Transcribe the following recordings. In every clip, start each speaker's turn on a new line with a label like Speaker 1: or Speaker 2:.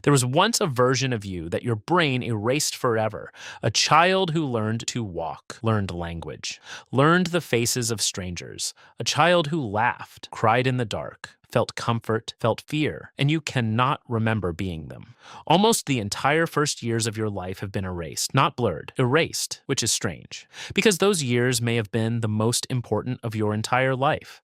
Speaker 1: There was once a version of you that your brain erased forever, a child who learned to walk, learned language, learned the faces of strangers, a child who laughed, cried in the dark, felt comfort, felt fear, and you cannot remember being them. Almost the entire first years of your life have been erased, not blurred, erased, which is strange, because those years may have been the most important of your entire life.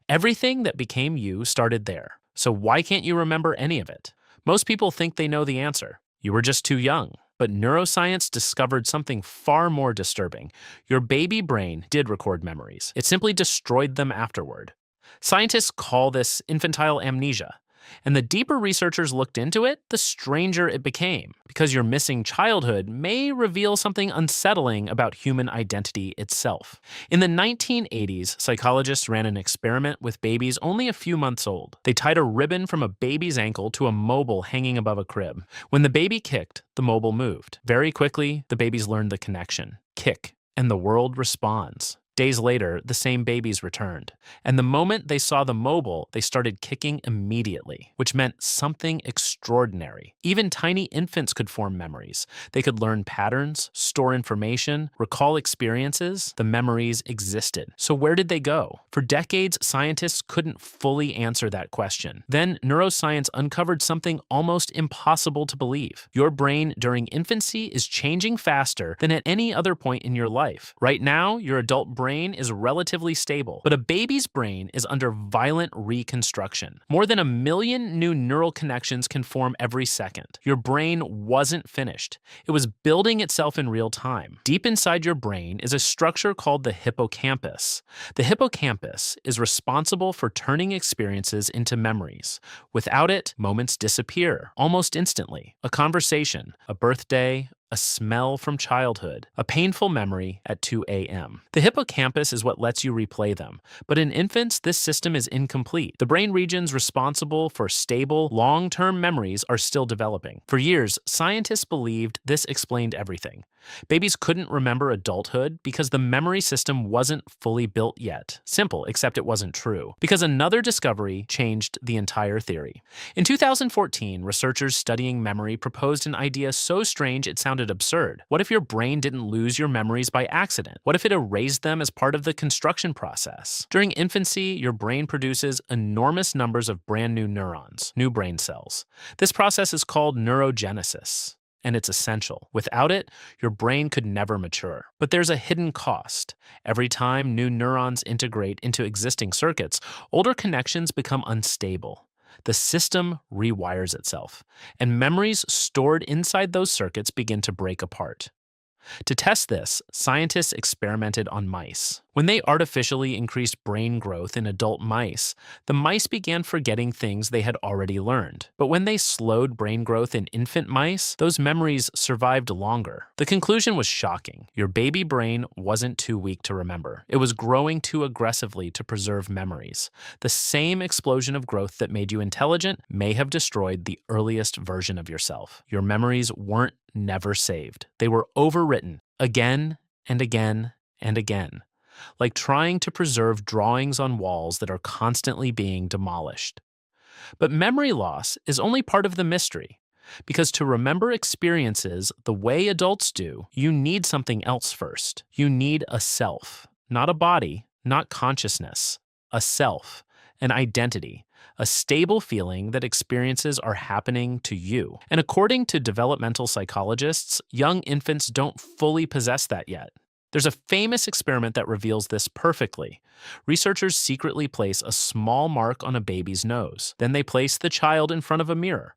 Speaker 1: Everything that became you started there, so why can't you remember any of it? Most people think they know the answer. You were just too young. But neuroscience discovered something far more disturbing. Your baby brain did record memories. It simply destroyed them afterward. Scientists call this infantile amnesia. And the deeper researchers looked into it, the stranger it became, because your missing childhood may reveal something unsettling about human identity itself. In the 1980s, psychologists ran an experiment with babies only a few months old. They tied a ribbon from a baby's ankle to a mobile hanging above a crib. When the baby kicked, the mobile moved. Very quickly, the babies learned the connection. Kick, and the world responds. Days later, the same babies returned. And the moment they saw the mobile, they started kicking immediately, which meant something extraordinary. Even tiny infants could form memories. They could learn patterns, store information, recall experiences. The memories existed. So where did they go? For decades, scientists couldn't fully answer that question. Then neuroscience uncovered something almost impossible to believe. Your brain during infancy is changing faster than at any other point in your life. Right now, your adult brain is relatively stable, but a baby's brain is under violent reconstruction. More than 1 million new neural connections can form every second. Your brain wasn't finished. It was building itself in real time. Deep inside your brain is a structure called the hippocampus. The hippocampus is responsible for turning experiences into memories. Without it, moments disappear almost instantly. A conversation, a birthday, a smell from childhood, a painful memory at 2 a.m. The hippocampus is what lets you replay them, but in infants, this system is incomplete. The brain regions responsible for stable, long-term memories are still developing. For years, scientists believed this explained everything. Babies couldn't remember adulthood because the memory system wasn't fully built yet. Simple, except it wasn't true. Because another discovery changed the entire theory. In 2014, researchers studying memory proposed an idea so strange it sounded absurd. What if your brain didn't lose your memories by accident? What if it erased them as part of the construction process? During infancy, your brain produces enormous numbers of brand new neurons, new brain cells. This process is called neurogenesis. And it's essential. Without it, your brain could never mature. But there's a hidden cost. Every time new neurons integrate into existing circuits, older connections become unstable. The system rewires itself, and memories stored inside those circuits begin to break apart. To test this, scientists experimented on mice. When they artificially increased brain growth in adult mice, the mice began forgetting things they had already learned. But when they slowed brain growth in infant mice, those memories survived longer. The conclusion was shocking. Your baby brain wasn't too weak to remember. It was growing too aggressively to preserve memories. The same explosion of growth that made you intelligent may have destroyed the earliest version of yourself. Your memories weren't never saved. They were overwritten again and again and again, like trying to preserve drawings on walls that are constantly being demolished. But memory loss is only part of the mystery, because to remember experiences the way adults do, you need something else first. You need a self, not a body, not consciousness, a self, an identity, a stable feeling that experiences are happening to you. And according to developmental psychologists, young infants don't fully possess that yet. There's a famous experiment that reveals this perfectly. Researchers secretly place a small mark on a baby's nose. Then they place the child in front of a mirror.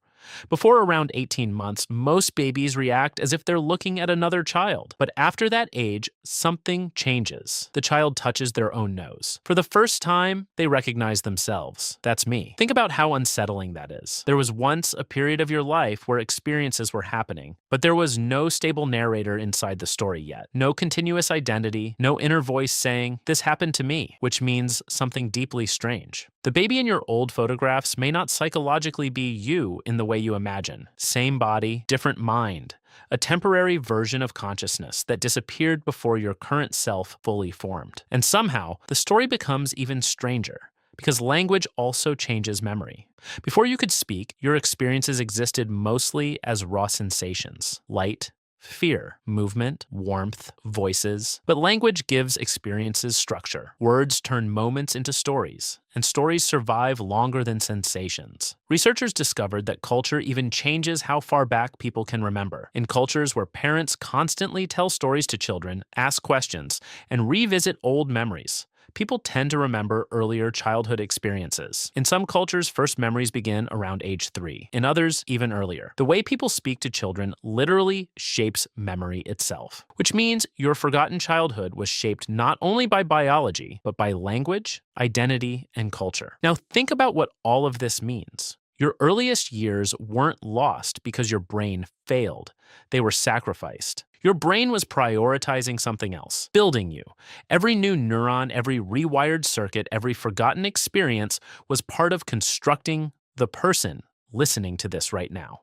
Speaker 1: Before around 18 months, most babies react as if they're looking at another child. But after that age, something changes. The child touches their own nose. For the first time, they recognize themselves. That's me. Think about how unsettling that is. There was once a period of your life where experiences were happening, but there was no stable narrator inside the story yet. No continuous identity, no inner voice saying, "This happened to me," which means something deeply strange. The baby in your old photographs may not psychologically be you in the way you imagine. Same body, different mind. A temporary version of consciousness that disappeared before your current self fully formed. And somehow, the story becomes even stranger. because language also changes memory. Before you could speak, your experiences existed mostly as raw sensations: light, fear, movement, warmth, voices. But language gives experiences structure. Words turn moments into stories, and stories survive longer than sensations. Researchers discovered that culture even changes how far back people can remember. In cultures where parents constantly tell stories to children, ask questions, and revisit old memories, people tend to remember earlier childhood experiences. In some cultures, first memories begin around age 3. In others, even earlier. The way people speak to children literally shapes memory itself, which means your forgotten childhood was shaped not only by biology, but by language, identity, and culture. Now, think about what all of this means. Your earliest years weren't lost because your brain failed. They were sacrificed. Your brain was prioritizing something else, building you. Every new neuron, every rewired circuit, every forgotten experience was part of constructing the person listening to this right now.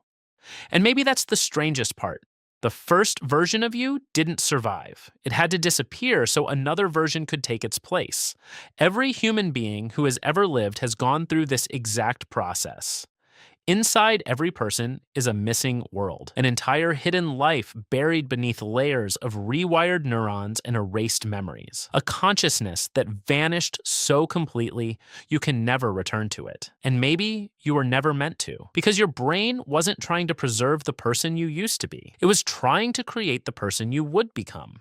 Speaker 1: And maybe that's the strangest part. The first version of you didn't survive. It had to disappear so another version could take its place. Every human being who has ever lived has gone through this exact process. Inside every person is a missing world, an entire hidden life buried beneath layers of rewired neurons and erased memories, a consciousness that vanished so completely you can never return to it. And maybe you were never meant to, because your brain wasn't trying to preserve the person you used to be. It was trying to create the person you would become.